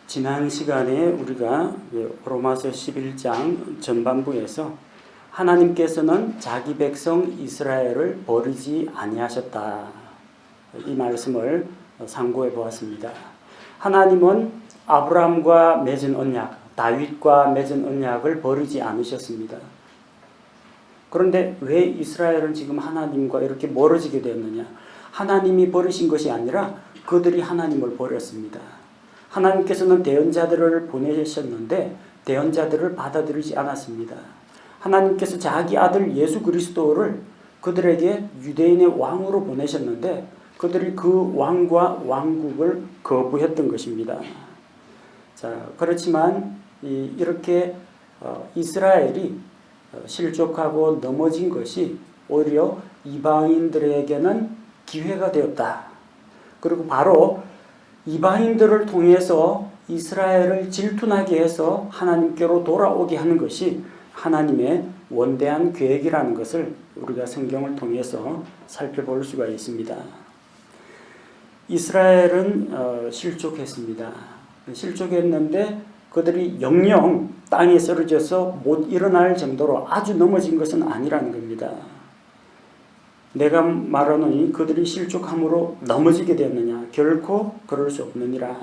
지난 시간에 우리가 로마서 11장 전반부에서 하나님께서는 자기 백성 이스라엘을 버리지 아니하셨다, 이 말씀을 상고해 보았습니다. 하나님은 아브라함과 맺은 언약, 다윗과 맺은 언약을 버리지 않으셨습니다. 그런데 왜 이스라엘은 지금 하나님과 이렇게 멀어지게 되었느냐? 하나님이 버리신 것이 아니라 그들이 하나님을 버렸습니다. 하나님께서는 대언자들을 보내셨는데 대언자들을 받아들이지 않았습니다. 하나님께서 자기 아들 예수 그리스도를 그들에게 유대인의 왕으로 보내셨는데 그들이 그 왕과 왕국을 거부했던 것입니다. 자, 그렇지만 이렇게 이스라엘이 실족하고 넘어진 것이 오히려 이방인들에게는 기회가 되었다. 그리고 바로 이방인들을 통해서 이스라엘을 질투나게 해서 하나님께로 돌아오게 하는 것이 하나님의 원대한 계획이라는 것을 우리가 성경을 통해서 살펴볼 수가 있습니다. 이스라엘은 실족했습니다. 실족했는데 그들이 영영 땅에 쓰러져서 못 일어날 정도로 아주 넘어진 것은 아니라는 겁니다. 내가 말하노니 그들이 실족함으로 넘어지게 되었느냐? 결코 그럴 수 없느니라.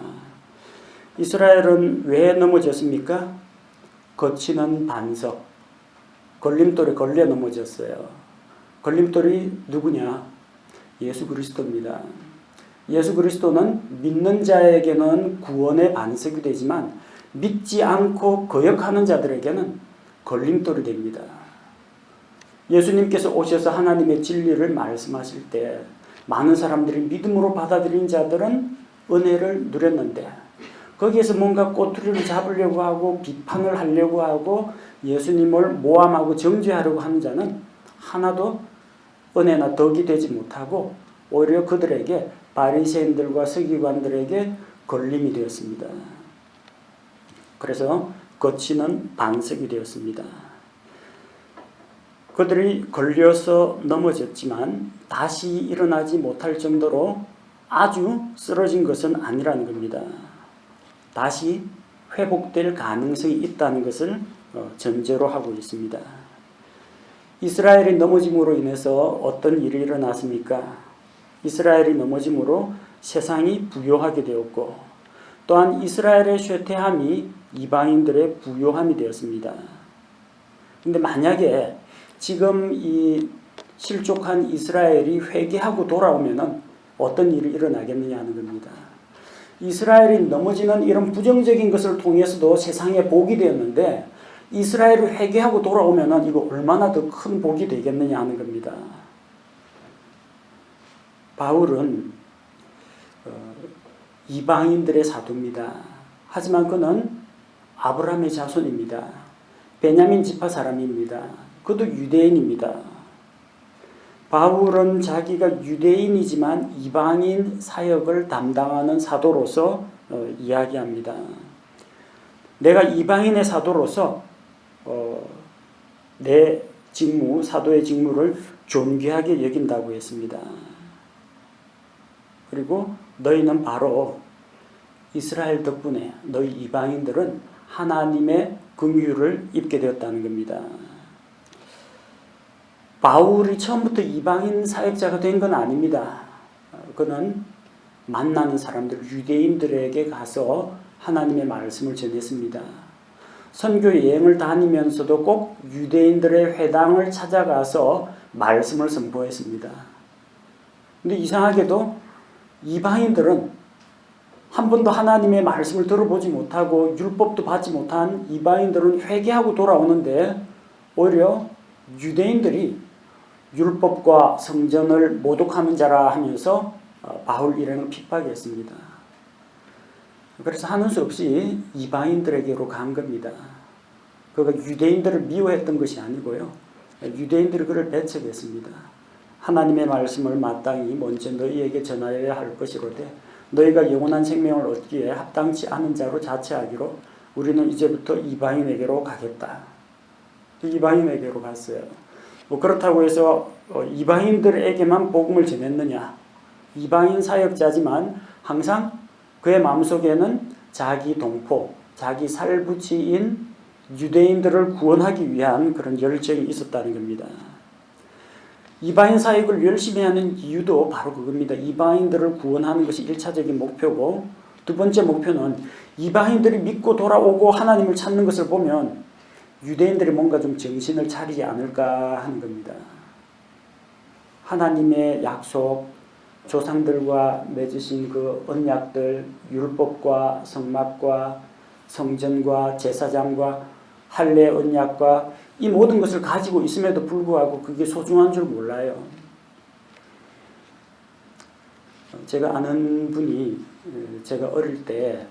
이스라엘은 왜 넘어졌습니까? 거치는 반석, 걸림돌에 걸려 넘어졌어요. 걸림돌이 누구냐? 예수 그리스도입니다. 예수 그리스도는 믿는 자에게는 구원의 반석이 되지만 믿지 않고 거역하는 자들에게는 걸림돌이 됩니다. 예수님께서 오셔서 하나님의 진리를 말씀하실 때 많은 사람들이 믿음으로 받아들인 자들은 은혜를 누렸는데 거기에서 뭔가 꼬투리를 잡으려고 하고 비판을 하려고 하고 예수님을 모함하고 정죄하려고 하는 자는 하나도 은혜나 덕이 되지 못하고 오히려 그들에게 바리새인들과 서기관들에게 걸림이 되었습니다. 그래서 거치는 반석이 되었습니다. 그들이 걸려서 넘어졌지만 다시 일어나지 못할 정도로 아주 쓰러진 것은 아니라는 겁니다. 다시 회복될 가능성이 있다는 것을 전제로 하고 있습니다. 이스라엘이 넘어짐으로 인해서 어떤 일이 일어났습니까? 이스라엘이 넘어짐으로 세상이 부요하게 되었고 또한 이스라엘의 쇠퇴함이 이방인들의 부요함이 되었습니다. 그런데 만약에 지금 이 실족한 이스라엘이 회개하고 돌아오면 어떤 일이 일어나겠느냐 하는 겁니다. 이스라엘이 넘어지는 이런 부정적인 것을 통해서도 세상에 복이 되었는데 이스라엘이 회개하고 돌아오면 이거 얼마나 더 큰 복이 되겠느냐 하는 겁니다. 바울은 이방인들의 사도입니다. 하지만 그는 아브라함의 자손입니다. 베냐민 지파 사람입니다. 그도 유대인입니다. 바울은 자기가 유대인이지만 이방인 사역을 담당하는 사도로서 이야기합니다. 내가 이방인의 사도로서 내 직무, 사도의 직무를 존귀하게 여긴다고 했습니다. 그리고 너희는 바로 이스라엘 덕분에 너희 이방인들은 하나님의 긍휼을 입게 되었다는 겁니다. 바울이 처음부터 이방인 사역자가 된 건 아닙니다. 그는 만나는 사람들, 유대인들에게 가서 하나님의 말씀을 전했습니다. 선교 여행을 다니면서도 꼭 유대인들의 회당을 찾아가서 말씀을 선포했습니다. 근데 이상하게도 이방인들은 한 번도 하나님의 말씀을 들어보지 못하고 율법도 받지 못한 이방인들은 회개하고 돌아오는데 오히려 유대인들이 율법과 성전을 모독하는 자라 하면서 바울 일행을 핍박했습니다. 그래서 하는 수 없이 이방인들에게로 간 겁니다. 그가 유대인들을 미워했던 것이 아니고요. 유대인들이 그를 배척했습니다. 하나님의 말씀을 마땅히 먼저 너희에게 전하여야 할 것이로되 너희가 영원한 생명을 얻기에 합당치 않은 자로 자처하기로 우리는 이제부터 이방인에게로 가겠다. 이방인에게로 갔어요. 그렇다고 해서 이방인들에게만 복음을 전했느냐? 이방인 사역자지만 항상 그의 마음속에는 자기 동포, 자기 살부치인 유대인들을 구원하기 위한 그런 열정이 있었다는 겁니다. 이방인 사역을 열심히 하는 이유도 바로 그겁니다. 이방인들을 구원하는 것이 1차적인 목표고, 두 번째 목표는 이방인들이 믿고 돌아오고 하나님을 찾는 것을 보면 유대인들이 뭔가 좀 정신을 차리지 않을까 하는 겁니다. 하나님의 약속, 조상들과 맺으신 그 언약들, 율법과 성막과 성전과 제사장과 할례 언약과 이 모든 것을 가지고 있음에도 불구하고 그게 소중한 줄 몰라요. 제가 아는 분이 제가 어릴 때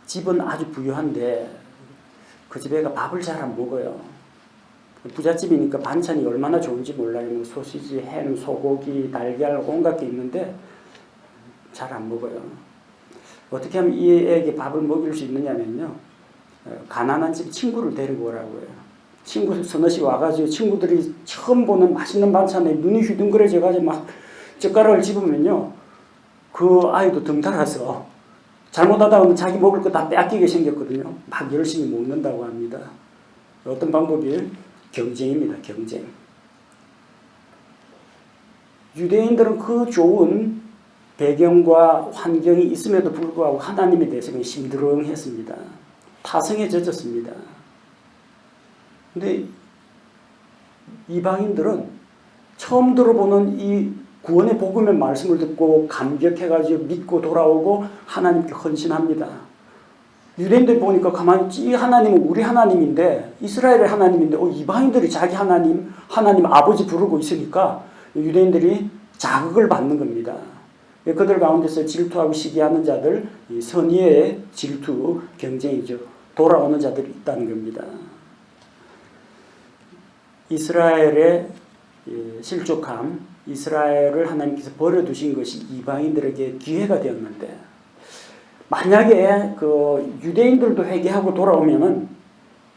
집은 아주 부유한데 그 집애가 밥을 잘 안 먹어요. 부잣집이니까 반찬이 얼마나 좋은지 몰라요. 뭐 소시지, 햄, 소고기, 달걀 온갖 게 있는데 잘 안 먹어요. 어떻게 하면 이 애에게 밥을 먹일 수 있느냐면요, 가난한 집 친구를 데리고 오라고 해요. 친구 서너씩 와가지고 친구들이 처음 보는 맛있는 반찬에 눈이 휘둥그레져가지고 막 젓가락을 집으면요, 그 아이도 덩달아서 잘못하다 보면 자기 먹을 거 다 빼앗기게 생겼거든요. 막 열심히 먹는다고 합니다. 어떤 방법이? 경쟁입니다. 경쟁. 유대인들은 그 좋은 배경과 환경이 있음에도 불구하고 하나님에 대해서 심드렁했습니다. 타성에 젖었습니다. 근데 이방인들은 처음 들어보는 이 구원의 복음의 말씀을 듣고 감격해가지고 믿고 돌아오고 하나님께 헌신합니다. 유대인들 보니까 가만히 있지, 이 하나님은 우리 하나님인데, 이스라엘의 하나님인데 이방인들이 자기 하나님 아버지 부르고 있으니까 유대인들이 자극을 받는 겁니다. 그들 가운데서 질투하고 시기하는 자들, 선의의 질투, 경쟁이죠. 돌아오는 자들이 있다는 겁니다. 이스라엘의 실족함, 이스라엘을 하나님께서 버려두신 것이 이방인들에게 기회가 되었는데, 만약에 그 유대인들도 회개하고 돌아오면은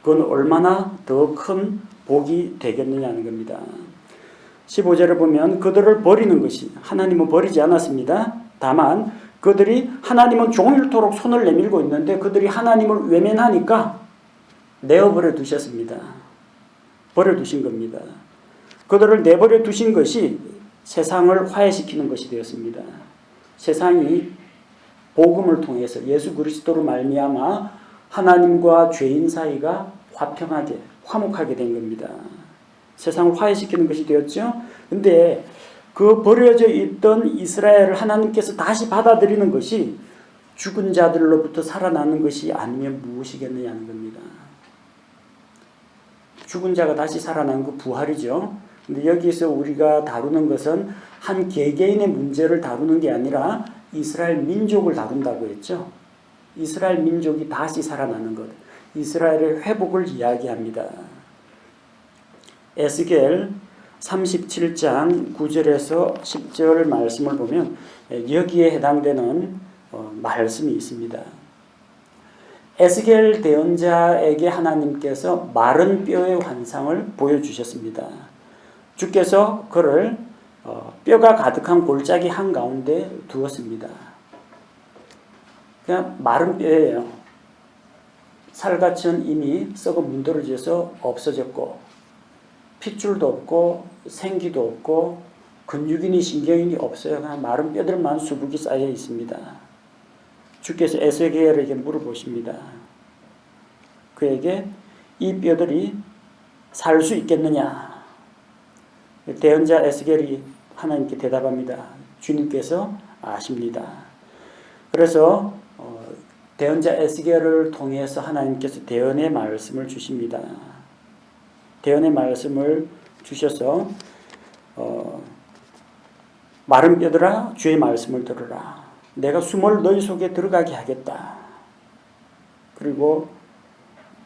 그건 얼마나 더 큰 복이 되겠느냐는 겁니다. 15절을 보면 그들을 버리는 것이, 하나님은 버리지 않았습니다. 다만 그들이, 하나님은 종일토록 손을 내밀고 있는데 그들이 하나님을 외면하니까 내어버려 두셨습니다. 버려두신 겁니다. 그들을 내버려 두신 것이 세상을 화해시키는 것이 되었습니다. 세상이 복음을 통해서 예수 그리스도로 말미암아 하나님과 죄인 사이가 화평하게, 화목하게 된 겁니다. 세상을 화해시키는 것이 되었죠. 근데 그 버려져 있던 이스라엘을 하나님께서 다시 받아들이는 것이 죽은 자들로부터 살아나는 것이 아니면 무엇이겠느냐는 겁니다. 죽은 자가 다시 살아나는 거 부활이죠. 근데 여기서 우리가 다루는 것은 한 개개인의 문제를 다루는 게 아니라 이스라엘 민족을 다룬다고 했죠. 이스라엘 민족이 다시 살아나는 것, 이스라엘의 회복을 이야기합니다. 에스겔 37장 9절에서 10절 말씀을 보면 여기에 해당되는 말씀이 있습니다. 에스겔 대언자에게 하나님께서 마른 뼈의 환상을 보여주셨습니다. 주께서 그를 뼈가 가득한 골짜기 한가운데 두었습니다. 그냥 마른 뼈예요. 살갗은 이미 썩어 문드러져서 없어졌고 핏줄도 없고 생기도 없고 근육이니 신경이니 없어요. 그냥 마른 뼈들만 수북이 쌓여 있습니다. 주께서 에스겔에게 물어보십니다. 그에게 이 뼈들이 살 수 있겠느냐? 대언자 에스겔이 하나님께 대답합니다. 주님께서 아십니다. 그래서 대언자 에스겔을 통해서 하나님께서 대언의 말씀을 주십니다. 대언의 말씀을 주셔서 마른 뼈들아 주의 말씀을 들으라. 내가 숨을 너희 속에 들어가게 하겠다. 그리고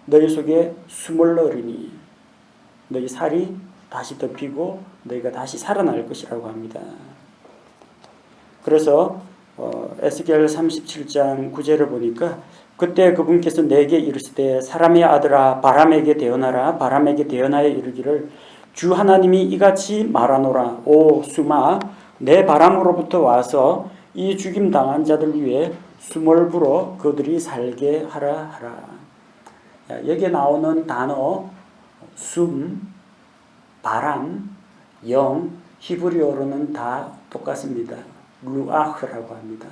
너희 속에 숨을 넣으리니 너희 살이 다시 덮이고 너희가 다시 살아날 것이라고 합니다. 그래서 에스겔 37장 9절을 보니까 그때 그분께서 내게 이르시되 사람의 아들아 바람에게 대언하라. 바람에게 대언하여 이르기를 주 하나님이 이같이 말하노라. 오 수마 내 바람으로부터 와서 이 죽임 당한 자들 위해 숨을 불어 그들이 살게 하라. 여기에 나오는 단어 숨, 바람, 영, 히브리어로는 다 똑같습니다. 루아흐라고 합니다.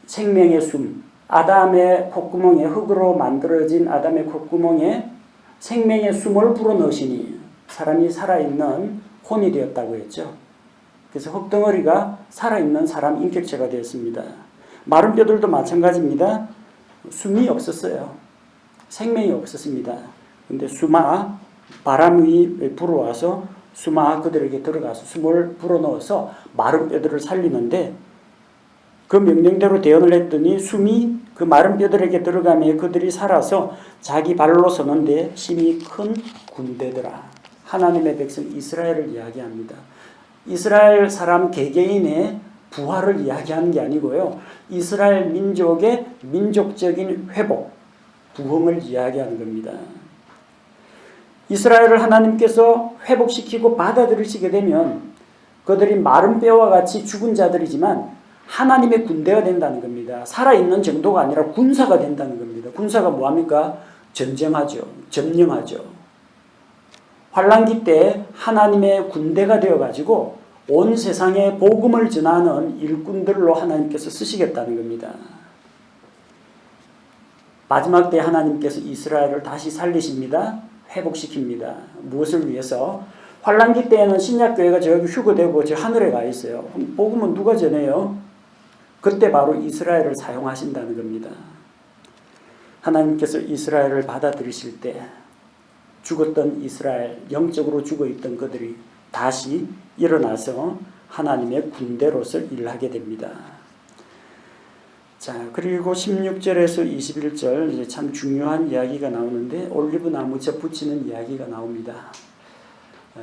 생명의 숨, 아담의 콧구멍에, 흙으로 만들어진 아담의 콧구멍에 생명의 숨을 불어넣으시니 사람이 살아있는 혼이 되었다고 했죠. 그래서 흙덩어리가 살아있는 사람 인격체가 되었습니다. 마른 뼈들도 마찬가지입니다. 숨이 없었어요. 생명이 없었습니다. 근데 수마, 바람이 불어와서 수마 그들에게 들어가서 숨을 불어넣어서 마른 뼈들을 살리는데 그 명령대로 대언을 했더니 숨이 그 마른 뼈들에게 들어가며 그들이 살아서 자기 발로 서는데 힘이 큰 군대더라. 하나님의 백성 이스라엘을 이야기합니다. 이스라엘 사람 개개인의 부활을 이야기하는 게 아니고요. 이스라엘 민족의 민족적인 회복, 부흥을 이야기하는 겁니다. 이스라엘을 하나님께서 회복시키고 받아들이시게 되면 그들이 마른 뼈와 같이 죽은 자들이지만 하나님의 군대가 된다는 겁니다. 살아있는 정도가 아니라 군사가 된다는 겁니다. 군사가 뭐합니까? 전쟁하죠. 점령하죠. 환란기 때 하나님의 군대가 되어가지고 온 세상에 복음을 전하는 일꾼들로 하나님께서 쓰시겠다는 겁니다. 마지막 때 하나님께서 이스라엘을 다시 살리십니다. 회복시킵니다. 무엇을 위해서? 환란기 때에는 신약교회가 저기 휴거되고 저 하늘에 가 있어요. 복음은 누가 전해요? 그때 바로 이스라엘을 사용하신다는 겁니다. 하나님께서 이스라엘을 받아들이실 때 죽었던 이스라엘, 영적으로 죽어있던 그들이 다시 일어나서 하나님의 군대로서 일하게 됩니다. 자, 그리고 16절에서 21절 이제 참 중요한 이야기가 나오는데 올리브 나무 접 붙이는 이야기가 나옵니다.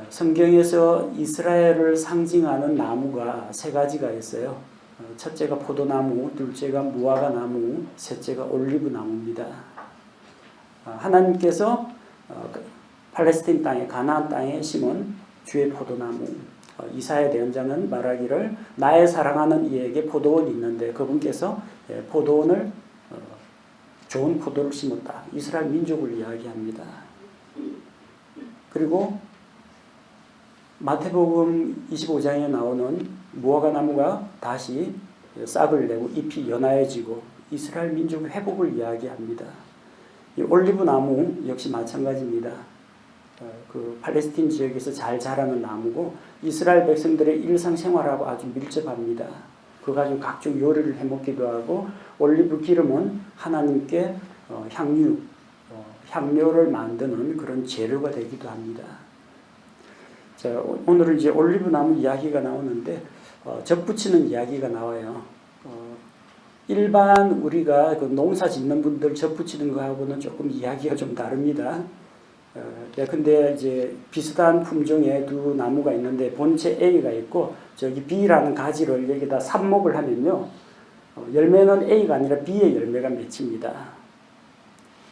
성경에서 이스라엘을 상징하는 나무가 세 가지가 있어요. 첫째가 포도나무, 둘째가 무화과 나무, 셋째가 올리브 나무입니다. 하나님께서 팔레스틴 땅에 가나안 땅에 심은 주의 포도나무. 이사야 대언자는 말하기를 나의 사랑하는 이에게 포도원이 있는데 그분께서 포도원을 좋은 포도를 심었다. 이스라엘 민족을 이야기합니다. 그리고 마태복음 25장에 나오는 무화과 나무가 다시 싹을 내고 잎이 연하여지고 이스라엘 민족의 회복을 이야기합니다. 이 올리브 나무 역시 마찬가지입니다. 그 팔레스틴 지역에서 잘 자라는 나무고 이스라엘 백성들의 일상생활하고 아주 밀접합니다. 그거 가지고 각종 요리를 해먹기도 하고 올리브 기름은 하나님께 향료를 만드는 그런 재료가 되기도 합니다. 자, 오늘은 이제 올리브 나무 이야기가 나오는데 접 붙이는 이야기가 나와요. 일반 우리가 그 농사 짓는 분들 접 붙이는 거하고는 조금 이야기가 좀 다릅니다. 근데 이제 비슷한 품종의 두 나무가 있는데 본체 A가 있고 저기 B라는 가지를 여기다 삽목을 하면요. 열매는 A가 아니라 B의 열매가 맺힙니다.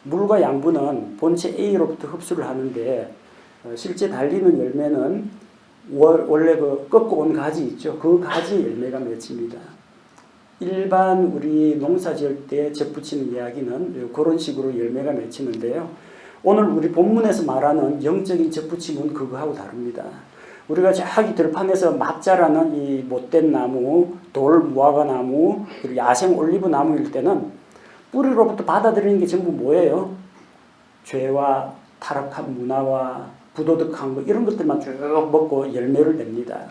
물과 양분은 본체 A로부터 흡수를 하는데 실제 달리는 열매는 원래 그 꺾고 온 가지 있죠. 그 가지 열매가 맺힙니다. 일반 우리 농사 지을 때 접 붙이는 이야기는 그런 식으로 열매가 맺히는데요. 오늘 우리 본문에서 말하는 영적인 접 붙임은 그거하고 다릅니다. 우리가 저기 들판에서 막 자라는 이 못된 나무, 돌 무화과 나무, 그리고 야생 올리브 나무일 때는 뿌리로부터 받아들이는 게 전부 뭐예요? 죄와 타락한 문화와 부도덕한 거 이런 것들만 쭉 먹고 열매를 냅니다.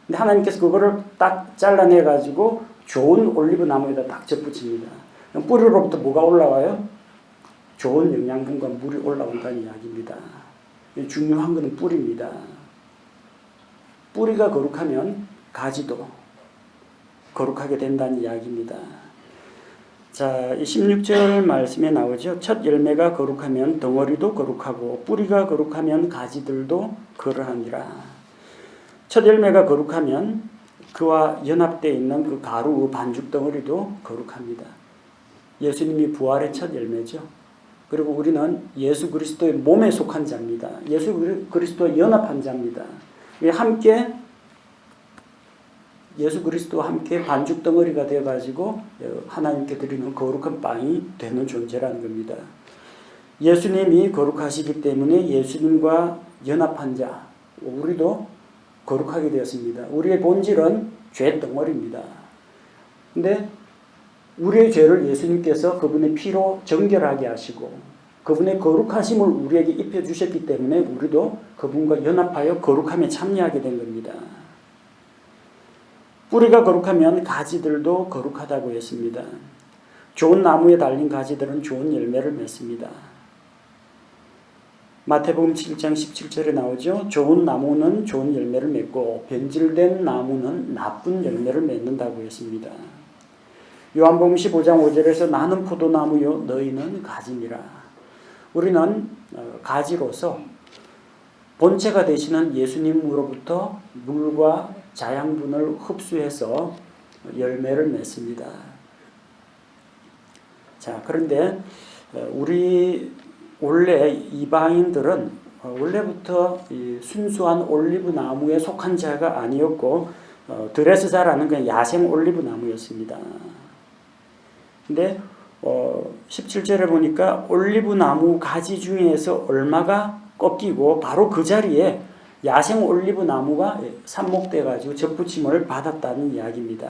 근데 하나님께서 그거를 딱 잘라내 가지고 좋은 올리브 나무에다 딱 접붙입니다. 뿌리로부터 뭐가 올라와요? 좋은 영양분과 물이 올라온다는 이야기입니다. 중요한 것은 뿌리입니다. 뿌리가 거룩하면 가지도 거룩하게 된다는 이야기입니다. 자, 16절 말씀에 나오죠. 첫 열매가 거룩하면 덩어리도 거룩하고 뿌리가 거룩하면 가지들도 그러하니라. 첫 열매가 거룩하면 그와 연합되어 있는 그 가루 반죽 덩어리도 거룩합니다. 예수님이 부활의 첫 열매죠. 그리고 우리는 예수 그리스도의 몸에 속한 자입니다. 예수 그리스도와 연합한 자입니다. 함께 예수 그리스도와 함께 반죽 덩어리가 되어가지고 하나님께 드리는 거룩한 빵이 되는 존재라는 겁니다. 예수님이 거룩하시기 때문에 예수님과 연합한 자, 우리도 거룩하게 되었습니다. 우리의 본질은 죄 덩어리입니다. 근데 우리의 죄를 예수님께서 그분의 피로 정결하게 하시고 그분의 거룩하심을 우리에게 입혀주셨기 때문에 우리도 그분과 연합하여 거룩함에 참여하게 된 겁니다. 뿌리가 거룩하면 가지들도 거룩하다고 했습니다. 좋은 나무에 달린 가지들은 좋은 열매를 맺습니다. 마태복음 7장 17절에 나오죠. 좋은 나무는 좋은 열매를 맺고 변질된 나무는 나쁜 열매를 맺는다고 했습니다. 요한복음 15장 5절에서 나는 포도나무요 너희는 가지니라. 우리는 가지로서 본체가 되시는 예수님으로부터 물과 자양분을 흡수해서 열매를 맺습니다. 자, 그런데 우리 원래 이방인들은 원래부터 순수한 올리브 나무에 속한 자가 아니었고 드레스자라는 그냥 야생 올리브 나무였습니다. 근데 17절에 보니까 올리브 나무 가지 중에서 얼마가 꺾이고 바로 그 자리에 야생 올리브 나무가 삽목돼 가지고 접붙임을 받았다는 이야기입니다.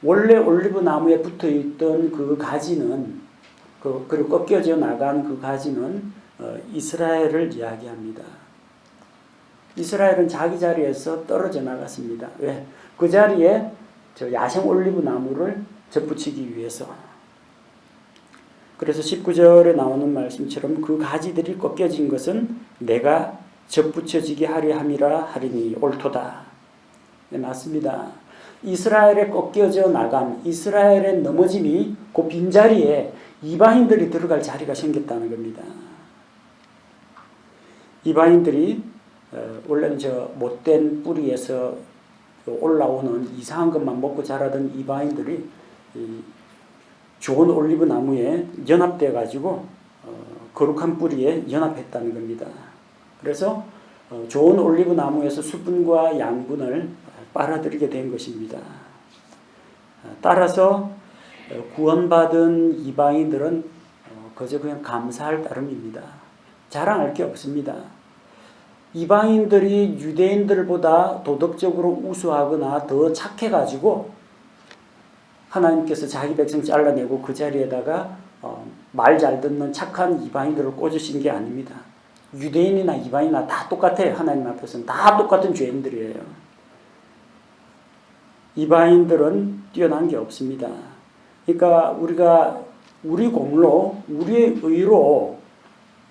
원래 올리브 나무에 붙어 있던 그 가지는 그리고 꺾여져 나간 그 가지는 이스라엘을 이야기합니다. 이스라엘은 자기 자리에서 떨어져 나갔습니다. 왜? 그 자리에 저 야생 올리브 나무를 접붙이기 위해서. 그래서 19절에 나오는 말씀처럼 그 가지들이 꺾여진 것은 내가 접붙여지게 하려 함이라 하리니 옳도다. 네, 맞습니다. 이스라엘에 꺾여져 나간 이스라엘의 넘어짐이 그 빈자리에 이방인들이 들어갈 자리가 생겼다는 겁니다. 이방인들이 원래는 저 못된 뿌리에서 올라오는 이상한 것만 먹고 자라던 이방인들이 좋은 올리브 나무에 연합되어 가지고 거룩한 뿌리에 연합했다는 겁니다. 그래서 좋은 올리브 나무에서 수분과 양분을 빨아들이게 된 것입니다. 따라서 구원받은 이방인들은 그저 그냥 감사할 따름입니다. 자랑할 게 없습니다. 이방인들이 유대인들보다 도덕적으로 우수하거나 더 착해가지고 하나님께서 자기 백성 잘라내고 그 자리에다가 말 잘 듣는 착한 이방인들을 꽂으신 게 아닙니다. 유대인이나 이방인이나 다 똑같아요. 하나님 앞에서는 다 똑같은 죄인들이에요. 이방인들은 뛰어난 게 없습니다. 그러니까 우리가 우리 공로, 우리의 의로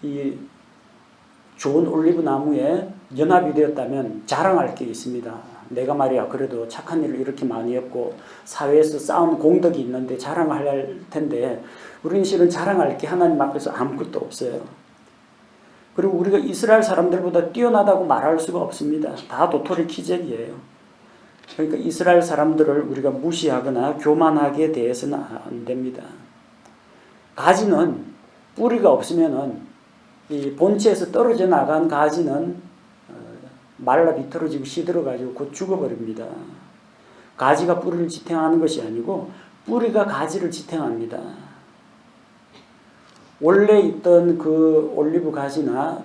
이 좋은 올리브 나무에 연합이 되었다면 자랑할 게 있습니다. 내가 말이야 그래도 착한 일을 이렇게 많이 했고 사회에서 쌓은 공덕이 있는데 자랑할 텐데 우리는 실은 자랑할 게 하나님 앞에서 아무것도 없어요. 그리고 우리가 이스라엘 사람들보다 뛰어나다고 말할 수가 없습니다. 다 도토리 키재기예요. 그러니까 이스라엘 사람들을 우리가 무시하거나 교만하게 대해서는 안 됩니다. 가지는 뿌리가 없으면은 이 본체에서 떨어져 나간 가지는 말라 비틀어지고 시들어가지고 곧 죽어버립니다. 가지가 뿌리를 지탱하는 것이 아니고 뿌리가 가지를 지탱합니다. 원래 있던 그 올리브 가지나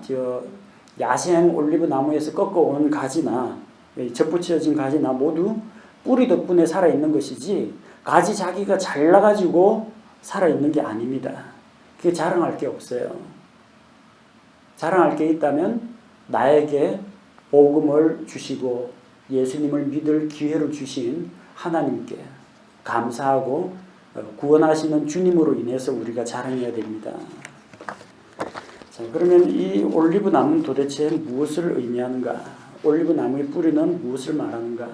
야생 올리브 나무에서 꺾어온 가지나 접붙여진 가지나 모두 뿌리 덕분에 살아있는 것이지 가지 자기가 잘나가지고 살아있는 게 아닙니다. 그게 자랑할 게 없어요. 자랑할 게 있다면 나에게 복음을 주시고 예수님을 믿을 기회를 주신 하나님께 감사하고 구원하시는 주님으로 인해서 우리가 자랑해야 됩니다. 자, 그러면 이 올리브 나무는 도대체 무엇을 의미하는가? 올리브 나무의 뿌리는 무엇을 말하는가?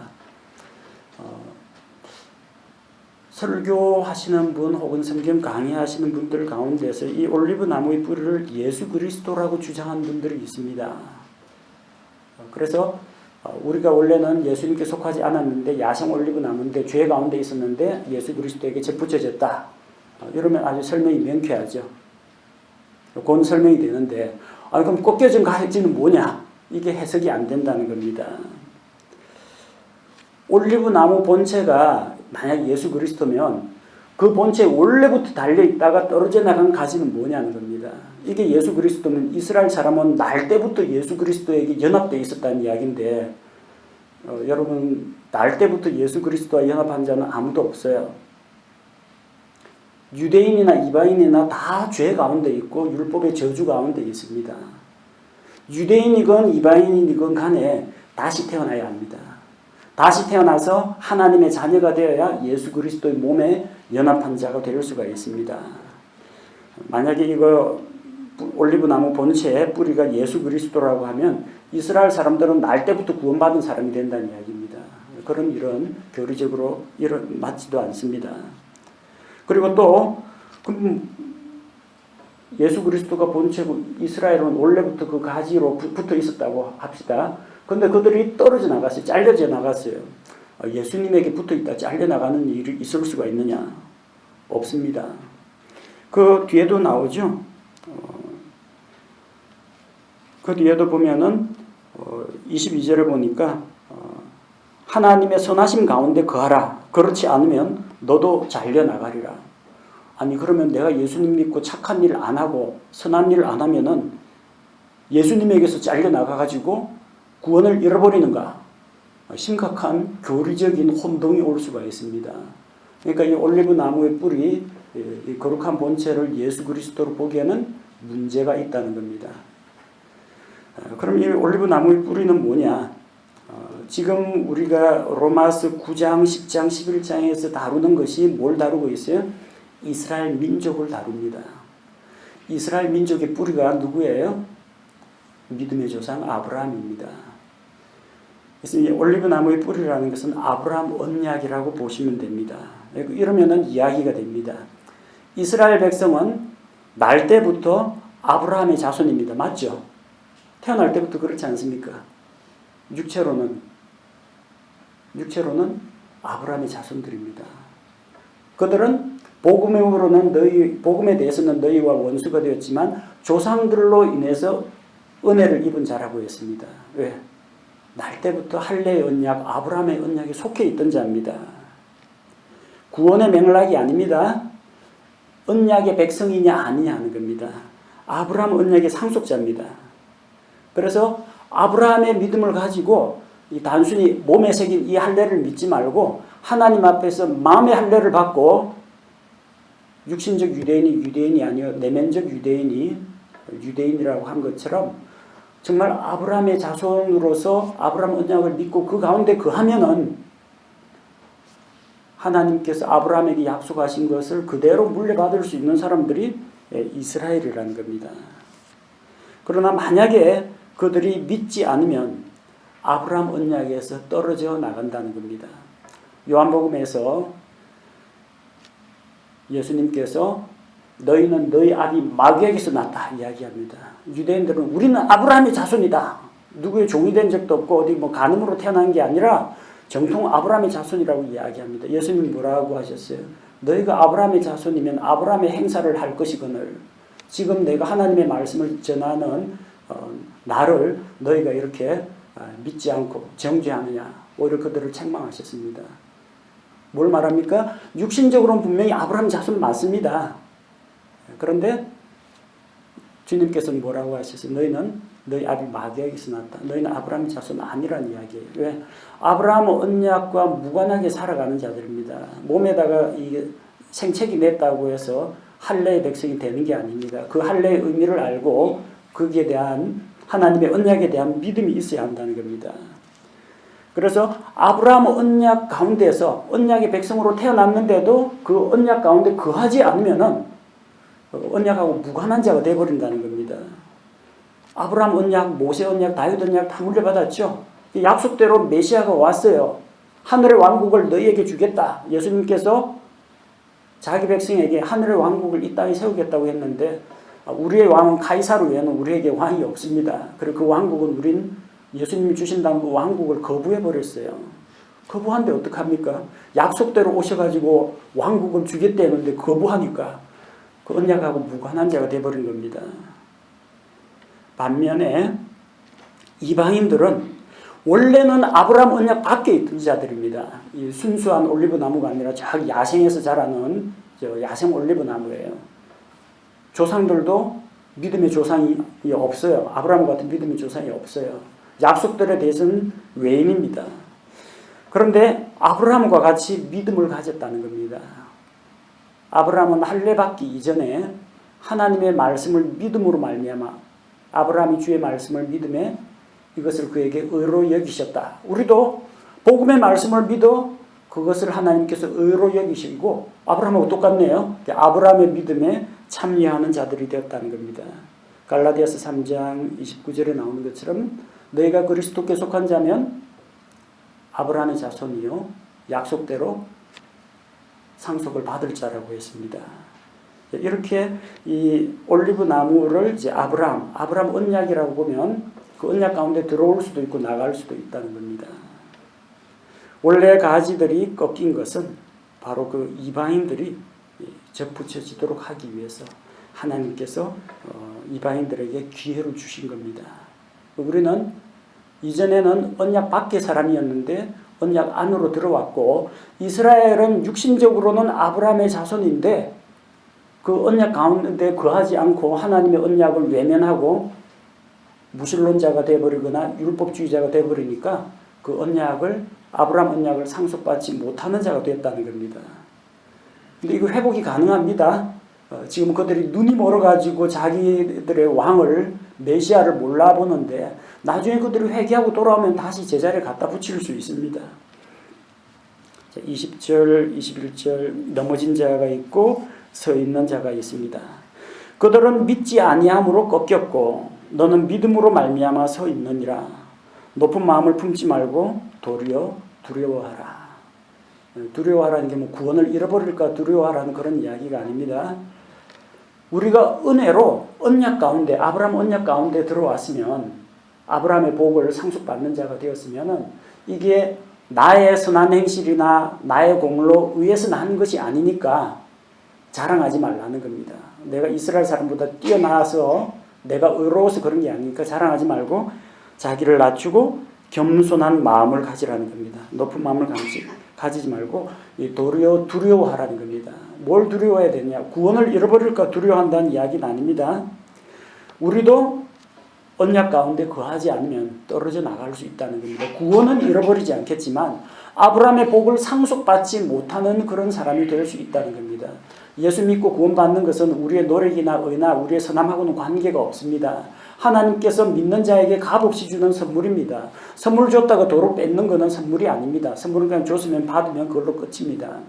설교하시는 분 혹은 성경 강의하시는 분들 가운데서 이 올리브 나무의 뿌리를 예수 그리스도라고 주장하는 분들이 있습니다. 그래서 우리가 원래는 예수님께 속하지 않았는데 야생 올리브 나무인데 죄 가운데 있었는데 예수 그리스도에게 접붙여졌다. 이러면 아주 설명이 명쾌하죠. 곧 설명이 되는데 그럼 꺾여진 가지는 뭐냐? 이게 해석이 안 된다는 겁니다. 올리브 나무 본체가 만약 예수 그리스도면 그 본체에 원래부터 달려있다가 떨어져 나간 가지는 뭐냐는 겁니다. 이게 예수 그리스도면 이스라엘 사람은 날 때부터 예수 그리스도에게 연합되어 있었다는 이야기인데 여러분 날 때부터 예수 그리스도와 연합한 자는 아무도 없어요. 유대인이나 이방인이나 다 죄 가운데 있고 율법의 저주 가운데 있습니다. 유대인이건 이방인이건 간에 다시 태어나야 합니다. 다시 태어나서 하나님의 자녀가 되어야 예수 그리스도의 몸에 연합한 자가 될 수가 있습니다. 만약에 이거 올리브 나무 본체의 뿌리가 예수 그리스도라고 하면 이스라엘 사람들은 날 때부터 구원받은 사람이 된다는 이야기입니다. 그런 이런 교리적으로 맞지도 않습니다. 그리고 또 예수 그리스도가 본체고 이스라엘은 원래부터 그 가지로 붙어 있었다고 합시다. 그런데 그들이 떨어져 나갔어요. 잘려져 나갔어요. 예수님에게 붙어 있다 잘려 나가는 일이 있을 수가 있느냐? 없습니다. 그 뒤에도 나오죠. 그 뒤에도 보면은 22절을 보니까 하나님의 선하심 가운데 거하라. 그렇지 않으면 너도 잘려 나가리라. 아니 그러면 내가 예수님 믿고 착한 일 안 하고 선한 일 안 하면은 예수님에게서 잘려 나가가지고 구원을 잃어버리는가? 심각한 교리적인 혼동이 올 수가 있습니다. 그러니까 이 올리브 나무의 뿌리, 이 거룩한 본체를 예수 그리스도로 보기에는 문제가 있다는 겁니다. 그럼 이 올리브 나무의 뿌리는 뭐냐? 지금 우리가 로마서 9장, 10장, 11장에서 다루는 것이 뭘 다루고 있어요? 이스라엘 민족을 다룹니다. 이스라엘 민족의 뿌리가 누구예요? 믿음의 조상 아브라함입니다. 그래서 이 올리브 나무의 뿌리라는 것은 아브라함 언약이라고 보시면 됩니다. 이러면은 이야기가 됩니다. 이스라엘 백성은 날 때부터 아브라함의 자손입니다. 맞죠? 태어날 때부터 그렇지 않습니까? 육체로는 아브라함의 자손들입니다. 그들은 복음에 대해서는 너희와 원수가 되었지만 조상들로 인해서 은혜를 입은 자라고 했습니다. 왜? 날 때부터 할례의 언약, 아브라함의 언약에 속해 있던 자입니다. 구원의 맥락이 아닙니다. 언약의 백성이냐 아니냐 하는 겁니다. 아브라함 언약의 상속자입니다. 그래서 아브라함의 믿음을 가지고 단순히 몸에 새긴 이 할례를 믿지 말고 하나님 앞에서 마음의 할례를 받고 육신적 유대인이 아니요 내면적 유대인이라고 한 것처럼 정말 아브라함의 자손으로서 아브라함 언약을 믿고 그 가운데 거하면은 하나님께서 아브라함에게 약속하신 것을 그대로 물려받을 수 있는 사람들이 이스라엘이라는 겁니다. 그러나 만약에 그들이 믿지 않으면 아브라함 언약에서 떨어져 나간다는 겁니다. 요한복음에서 예수님께서 너희는 너희 아비 마귀에게서 났다 이야기합니다. 유대인들은 우리는 아브라함의 자손이다. 누구의 종이 된 적도 없고 어디 간음으로 태어난 게 아니라 정통 아브라함의 자손이라고 이야기합니다. 예수님이 뭐라고 하셨어요? 너희가 아브라함의 자손이면 아브라함의 행사를 할 것이거늘 지금 내가 하나님의 말씀을 전하는 나를 너희가 이렇게 믿지 않고 정죄하느냐. 오히려 그들을 책망하셨습니다. 뭘 말합니까? 육신적으로는 분명히 아브라함 자손 맞습니다. 그런데 주님께서는 뭐라고 하셨어요? 너희는 너희 아비 마귀에게서 났다. 너희는 아브라함의 자손 아니라는 이야기예요. 왜? 아브라함은 언약과 무관하게 살아가는 자들입니다. 몸에다가 이게 생책이 냈다고 해서 할례의 백성이 되는 게 아닙니다. 그 할례의 의미를 알고 거기에 대한 하나님의 언약에 대한 믿음이 있어야 한다는 겁니다. 그래서 아브라함 언약 가운데서 언약의 백성으로 태어났는데도 그 언약 가운데 거하지 않으면은 언약하고 무관한 자가 되어버린다는 겁니다. 아브라함 언약, 모세 언약, 다윗 언약 다 물려받았죠. 약속대로 메시아가 왔어요. 하늘의 왕국을 너희에게 주겠다. 예수님께서 자기 백성에게 하늘의 왕국을 이 땅에 세우겠다고 했는데 우리의 왕은 카이사르 외에는 우리에게 왕이 없습니다. 그리고 그 왕국은 우린 예수님이 주신다는 그 왕국을 거부해버렸어요. 거부한데 어떡합니까? 약속대로 오셔가지고 왕국을 주겠다는데 거부하니까 그 언약하고 무관한 자가 되어버린 겁니다. 반면에 이방인들은 원래는 아브라함 언약 밖에 있던 자들입니다. 이 순수한 올리브 나무가 아니라 저기 야생에서 자라는 야생 올리브 나무예요. 조상들도 믿음의 조상이 없어요. 아브라함 같은 믿음의 조상이 없어요. 약속들에 대해서는 외인입니다. 그런데 아브라함과 같이 믿음을 가졌다는 겁니다. 아브라함은 할례 받기 이전에 하나님의 말씀을 믿음으로 말미암아 아브라함이 주의 말씀을 믿음에 이것을 그에게 의로 여기셨다. 우리도 복음의 말씀을 믿어 그것을 하나님께서 의로 여기시고 아브라함하고 똑같네요. 아브라함의 믿음에 참여하는 자들이 되었다는 겁니다. 갈라디아서 3장 29절에 나오는 것처럼 너희가 그리스도께 속한 자면 아브라함의 자손이요 약속대로 상속을 받을 자라고 했습니다. 이렇게 이 올리브 나무를 이제 아브라함 언약이라고 보면 그 언약 가운데 들어올 수도 있고 나갈 수도 있다는 겁니다. 원래 가지들이 꺾인 것은 바로 그 이방인들이 접붙여지도록 하기 위해서 하나님께서 이방인들에게 기회를 주신 겁니다. 우리는 이전에는 언약 밖의 사람이었는데 언약 안으로 들어왔고 이스라엘은 육신적으로는 아브라함의 자손인데 그 언약 가운데 거하지 않고 하나님의 언약을 외면하고 무신론자가 되어버리거나 율법주의자가 되어버리니까 그 언약을 아브라함 언약을 상속받지 못하는 자가 되었다는 겁니다. 근데 이거 회복이 가능합니다. 지금 그들이 눈이 멀어가지고 자기들의 왕을 메시아를 몰라보는데 나중에 그들이 회개하고 돌아오면 다시 제자리에 갖다 붙일 수 있습니다. 20절, 21절 넘어진 자가 있고 서 있는 자가 있습니다. 그들은 믿지 아니함으로 꺾였고 너는 믿음으로 말미암아 서 있느니라. 높은 마음을 품지 말고 도리어 두려워하라. 두려워하라는 게 뭐 구원을 잃어버릴까 두려워하라는 그런 이야기가 아닙니다. 우리가 은혜로 언약 가운데 아브라함 언약 가운데 들어왔으면 아브라함의 복을 상속받는 자가 되었으면 이게 나의 선한 행실이나 나의 공로 의해서 난 것이 아니니까 자랑하지 말라는 겁니다. 내가 이스라엘 사람보다 뛰어나서 내가 의로워서 그런 게 아니니까 자랑하지 말고 자기를 낮추고 겸손한 마음을 가지라는 겁니다. 높은 마음을 가지지 말고 도리어 두려워하라는 겁니다. 뭘 두려워해야 되냐? 구원을 잃어버릴까 두려워한다는 이야기는 아닙니다. 우리도 언약 가운데 거하지 않으면 떨어져 나갈 수 있다는 겁니다. 구원은 잃어버리지 않겠지만 아브라함의 복을 상속받지 못하는 그런 사람이 될 수 있다는 겁니다. 예수 믿고 구원받는 것은 우리의 노력이나 의나 우리의 선함하고는 관계가 없습니다. 하나님께서 믿는 자에게 값없이 주는 선물입니다. 선물 줬다가 도로 뺏는 것은 선물이 아닙니다. 선물은 그냥 줬으면 받으면 그걸로 끝입니다.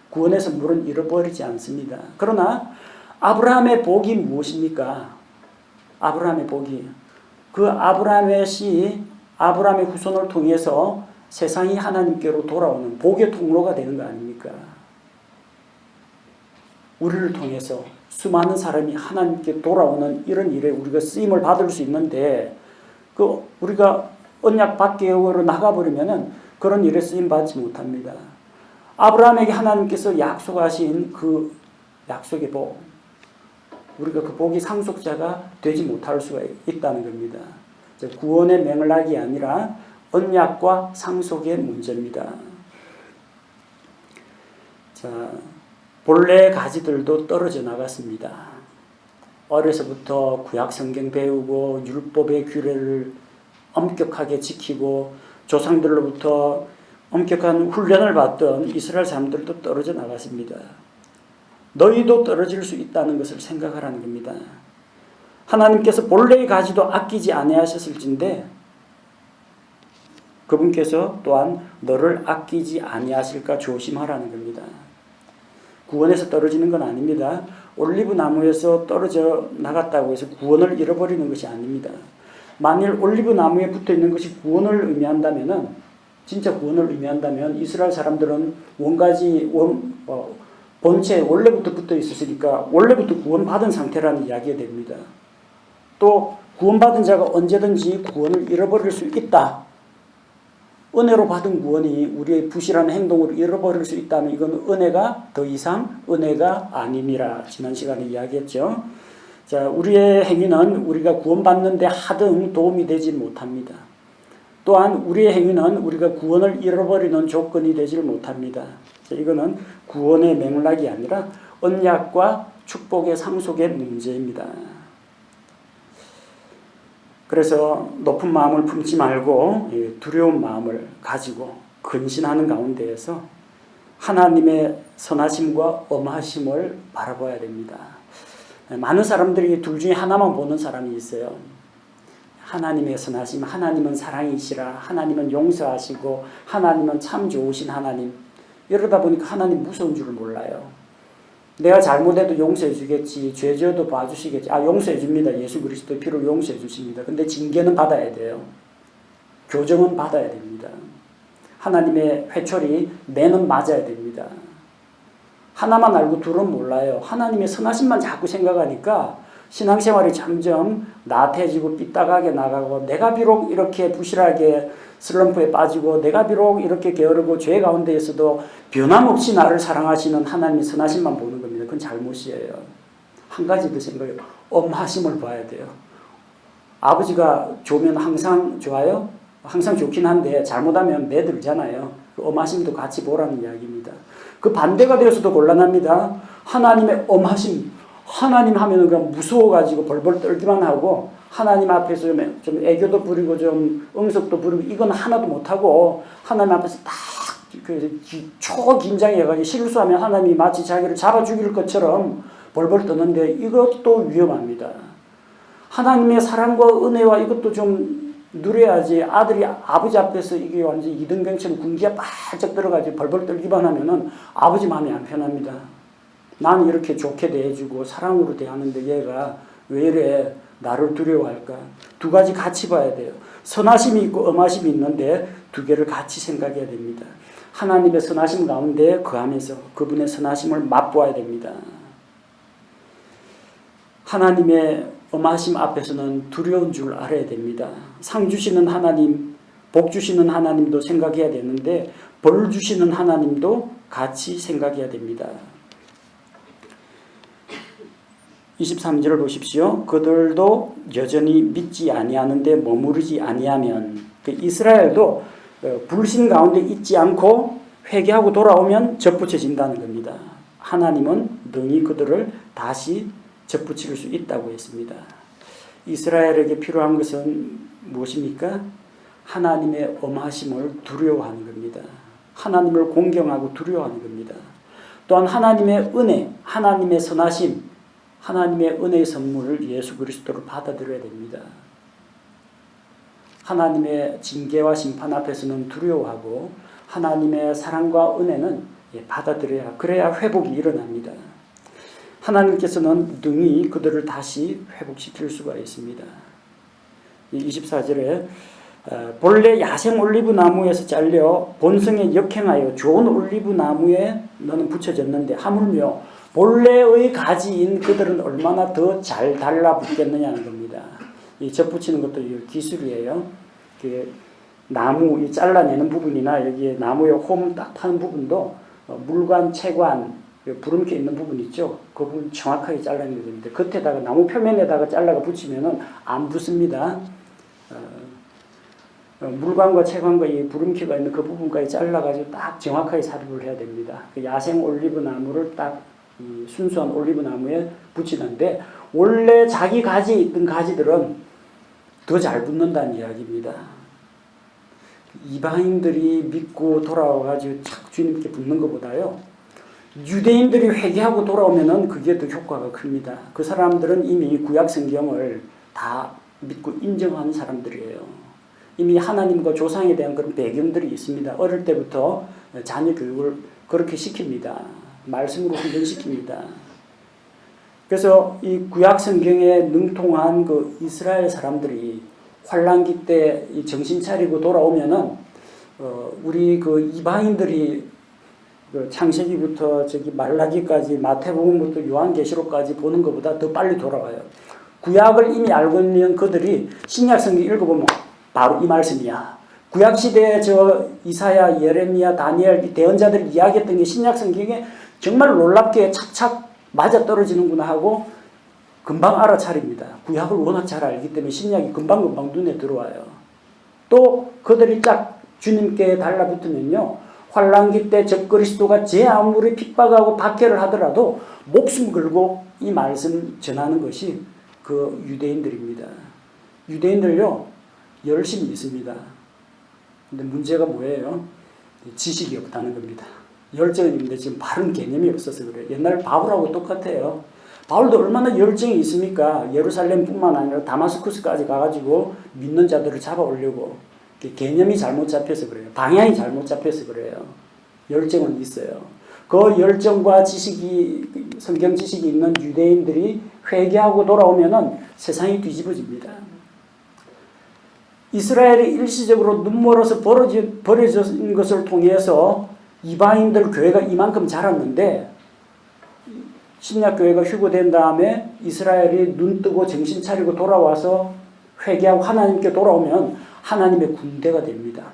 구원의 선물은 잃어버리지 않습니다. 그러나 아브라함의 복이 무엇입니까? 아브라함의 복이 그 아브라함의 씨 아브라함의 후손을 통해서 세상이 하나님께로 돌아오는 복의 통로가 되는 거 아닙니까? 우리를 통해서 수많은 사람이 하나님께 돌아오는 이런 일에 우리가 쓰임을 받을 수 있는데 우리가 언약 밖으로 나가버리면 그런 일에 쓰임 받지 못합니다. 아브라함에게 하나님께서 약속하신 그 약속의 복 우리가 그 복이 상속자가 되지 못할 수가 있다는 겁니다. 구원의 맥락이 아니라 언약과 상속의 문제입니다. 자, 본래의 가지들도 떨어져 나갔습니다. 어려서부터 구약 성경 배우고 율법의 규례를 엄격하게 지키고 조상들로부터 엄격한 훈련을 받던 이스라엘 사람들도 떨어져 나갔습니다. 너희도 떨어질 수 있다는 것을 생각하라는 겁니다. 하나님께서 본래의 가지도 아끼지 아니하셨을진데 그분께서 또한 너를 아끼지 아니하실까 조심하라는 겁니다. 구원에서 떨어지는 건 아닙니다. 올리브 나무에서 떨어져 나갔다고 해서 구원을 잃어버리는 것이 아닙니다. 만일 올리브 나무에 붙어 있는 것이 구원을 의미한다면은 진짜 구원을 의미한다면 이스라엘 사람들은 본체에 원래부터 붙어 있었으니까 원래부터 구원받은 상태라는 이야기가 됩니다. 또 구원받은 자가 언제든지 구원을 잃어버릴 수 있다. 은혜로 받은 구원이 우리의 부실한 행동으로 잃어버릴 수 있다면 이건 은혜가 더 이상 은혜가 아님이라 지난 시간에 이야기했죠. 자, 우리의 행위는 우리가 구원받는 데 하등 도움이 되지 못합니다. 또한 우리의 행위는 우리가 구원을 잃어버리는 조건이 되질 못합니다. 이거는 구원의 맥락이 아니라 언약과 축복의 상속의 문제입니다. 그래서 높은 마음을 품지 말고 두려운 마음을 가지고 근신하는 가운데에서 하나님의 선하심과 엄하심을 바라봐야 됩니다. 많은 사람들이 둘 중에 하나만 보는 사람이 있어요. 하나님의 선하심, 하나님은 사랑이시라, 하나님은 용서하시고, 하나님은 참 좋으신 하나님. 이러다 보니까 하나님 무서운 줄 몰라요. 내가 잘못해도 용서해 주겠지, 죄 지어도 봐주시겠지. 용서해 줍니다. 예수 그리스도의 피로 용서해 주십니다. 근데 징계는 받아야 돼요. 교정은 받아야 됩니다. 하나님의 회초리 매는 맞아야 됩니다. 하나만 알고 둘은 몰라요. 하나님의 선하심만 자꾸 생각하니까 신앙생활이 점점 나태해지고 삐딱하게 나가고, 내가 비록 이렇게 부실하게 슬럼프에 빠지고, 내가 비록 이렇게 게으르고 죄 가운데에서도 변함없이 나를 사랑하시는 하나님의 선하심만 보는 겁니다. 그건 잘못이에요. 한 가지 더 생각해요. 엄하심을 봐야 돼요. 아버지가 좋으면 항상 좋아요? 항상 좋긴 한데 잘못하면 매들잖아요. 그 엄하심도 같이 보라는 이야기입니다. 그 반대가 되어서도 곤란합니다. 하나님의 엄하심, 하나님 하면은 그냥 무서워가지고 벌벌 떨기만 하고, 하나님 앞에서 좀 애교도 부리고 좀 응석도 부리고, 이건 하나도 못하고 하나님 앞에서 딱 초긴장해가지고 실수하면 하나님이 마치 자기를 잡아 죽일 것처럼 벌벌 떠는데, 이것도 위험합니다. 하나님의 사랑과 은혜와 이것도 좀 누려야지. 아들이 아버지 앞에서 이게 완전 이등병처럼 군기가 바짝 들어가지고 벌벌 떨기만 하면은 아버지 마음이 안 편합니다. 나는 이렇게 좋게 대해주고 사랑으로 대하는데 얘가 왜 이래 나를 두려워할까? 두 가지 같이 봐야 돼요. 선하심이 있고 엄하심이 있는데 두 개를 같이 생각해야 됩니다. 하나님의 선하심 가운데 거하면서 그분의 선하심을 맛보아야 됩니다. 하나님의 엄하심 앞에서는 두려운 줄 알아야 됩니다. 상 주시는 하나님, 복 주시는 하나님도 생각해야 되는데 벌 주시는 하나님도 같이 생각해야 됩니다. 23절을 보십시오. 그들도 여전히 믿지 아니하는데 머무르지 아니하면, 이스라엘도 불신 가운데 있지 않고 회개하고 돌아오면 접붙여진다는 겁니다. 하나님은 능히 그들을 다시 접붙일 수 있다고 했습니다. 이스라엘에게 필요한 것은 무엇입니까? 하나님의 엄하심을 두려워하는 겁니다. 하나님을 공경하고 두려워하는 겁니다. 또한 하나님의 은혜, 하나님의 선하심, 하나님의 은혜의 선물을 예수 그리스도를 받아들여야 됩니다. 하나님의 징계와 심판 앞에서는 두려워하고 하나님의 사랑과 은혜는 받아들여야, 그래야 회복이 일어납니다. 하나님께서는 능히 그들을 다시 회복시킬 수가 있습니다. 24절에 본래 야생 올리브 나무에서 잘려 본성에 역행하여 좋은 올리브 나무에 너는 붙여졌는데 하물며 본래의 가지인 그들은 얼마나 더 잘 달라붙겠느냐는 겁니다. 이 접붙이는 것도 기술이에요. 나무 잘라내는 부분이나 여기에 나무에 홈 딱 파는 부분도 물관, 채관, 부름켜 있는 부분 있죠. 그 부분 정확하게 잘라내야 됩니다. 겉에다가 나무 표면에다가 잘라가 붙이면은 안 붙습니다. 물관과 채관과 이 부름키가 있는 그 부분까지 잘라가지고 딱 정확하게 삽입을 해야 됩니다. 그 야생 올리브 나무를 딱 이 순수한 올리브 나무에 붙이는데, 원래 자기 가지에 있던 가지들은 더 잘 붙는다는 이야기입니다. 이방인들이 믿고 돌아와가지고 착 주님께 붙는 것보다요, 유대인들이 회개하고 돌아오면은 그게 더 효과가 큽니다. 그 사람들은 이미 구약 성경을 다 믿고 인정하는 사람들이에요. 이미 하나님과 조상에 대한 그런 배경들이 있습니다. 어릴 때부터 자녀 교육을 그렇게 시킵니다. 말씀으로 훈련시킵니다. 그래서 이 구약 성경에 능통한 그 이스라엘 사람들이 환란기 때 이 정신 차리고 돌아오면은 우리 그 이방인들이 그 창세기부터 저기 말라기까지 마태복음부터 요한계시록까지 보는 것보다 더 빨리 돌아와요. 구약을 이미 알고 있는 그들이 신약 성경 읽어보면 바로 이 말씀이야. 구약 시대에 저 이사야, 예레미야, 다니엘 이 대언자들이 이야기했던 게 신약 성경에 정말 놀랍게 착착 맞아떨어지는구나 하고 금방 알아차립니다. 구약을 워낙 잘 알기 때문에 신약이 금방금방 눈에 들어와요. 또 그들이 딱 주님께 달라붙으면요, 환난기 때 적그리스도가 제 아무리 핍박하고 박해를 하더라도 목숨 걸고 이 말씀 전하는 것이 그 유대인들입니다. 유대인들요, 열심히 있습니다. 근데 문제가 뭐예요? 지식이 없다는 겁니다. 열정은 있는데 지금 바른 개념이 없어서 그래요. 옛날 바울하고 똑같아요. 바울도 얼마나 열정이 있습니까? 예루살렘뿐만 아니라 다마스쿠스까지 가가지고 믿는 자들을 잡아오려고. 개념이 잘못 잡혀서 그래요. 방향이 잘못 잡혀서 그래요. 열정은 있어요. 그 열정과 지식이, 성경 지식이 있는 유대인들이 회개하고 돌아오면은 세상이 뒤집어집니다. 이스라엘이 일시적으로 눈멀어서 버려진 것을 통해서 이방인들 교회가 이만큼 자랐는데, 신약 교회가 휴거된 다음에 이스라엘이 눈 뜨고 정신 차리고 돌아와서 회개하고 하나님께 돌아오면 하나님의 군대가 됩니다.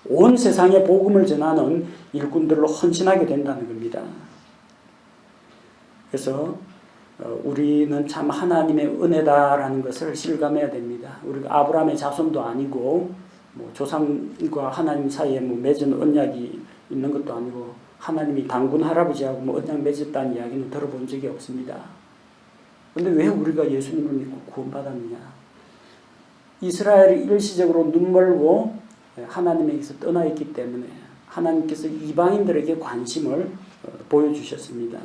온 세상에 복음을 전하는 일꾼들로 헌신하게 된다는 겁니다. 그래서 우리는 참 하나님의 은혜다라는 것을 실감해야 됩니다. 우리가 아브라함의 자손도 아니고 뭐 조상과 하나님 사이에 뭐 맺은 언약이 있는 것도 아니고 하나님이 단군 할아버지하고 뭐 언약 맺었다는 이야기는 들어본 적이 없습니다. 그런데 왜 우리가 예수님을 믿고 구원받았느냐? 이스라엘이 일시적으로 눈멀고 하나님에게서 떠나 있기 때문에 하나님께서 이방인들에게 관심을 보여주셨습니다.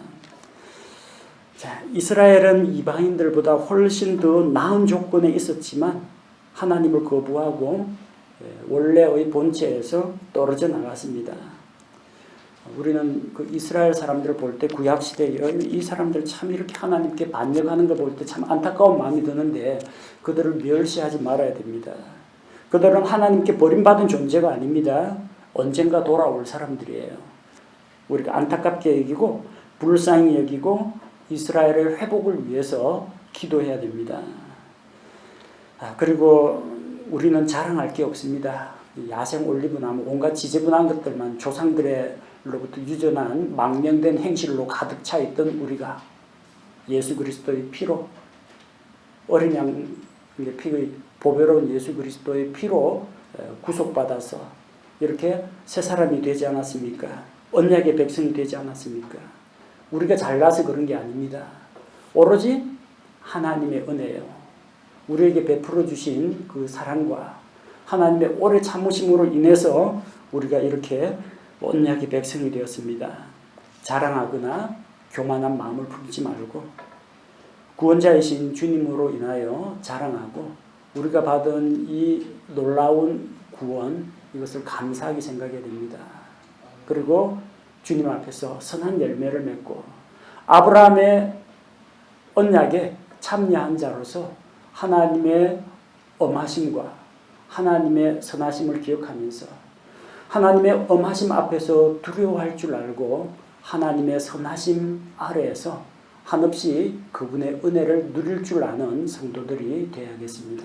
자, 이스라엘은 이방인들보다 훨씬 더 나은 조건에 있었지만 하나님을 거부하고 원래의 본체에서 떨어져 나갔습니다. 우리는 그 이스라엘 사람들을 볼 때 구약시대에 이 사람들 참 이렇게 하나님께 반역하는 거 볼 때 참 안타까운 마음이 드는데 그들을 멸시하지 말아야 됩니다. 그들은 하나님께 버림받은 존재가 아닙니다. 언젠가 돌아올 사람들이에요. 우리가 안타깝게 여기고 불쌍히 여기고 이스라엘의 회복을 위해서 기도해야 됩니다. 그리고 우리는 자랑할 게 없습니다. 야생 올리브나무 온갖 지저분한 것들만 조상들로부터 유전한 망명된 행실로 가득 차 있던 우리가 예수 그리스도의 피로 어린 양의 피의 보배로운 예수 그리스도의 피로 구속받아서 이렇게 새 사람이 되지 않았습니까? 언약의 백성이 되지 않았습니까? 우리가 잘나서 그런 게 아닙니다. 오로지 하나님의 은혜예요. 우리에게 베풀어 주신 그 사랑과 하나님의 오래 참으심으로 인해서 우리가 이렇게 언약의 백성이 되었습니다. 자랑하거나 교만한 마음을 품지 말고 구원자이신 주님으로 인하여 자랑하고 우리가 받은 이 놀라운 구원, 이것을 감사하게 생각해야 됩니다. 그리고 주님 앞에서 선한 열매를 맺고 아브라함의 언약에 참여한 자로서 하나님의 엄하심과 하나님의 선하심을 기억하면서 하나님의 엄하심 앞에서 두려워할 줄 알고 하나님의 선하심 아래에서 한없이 그분의 은혜를 누릴 줄 아는 성도들이 되어야겠습니다.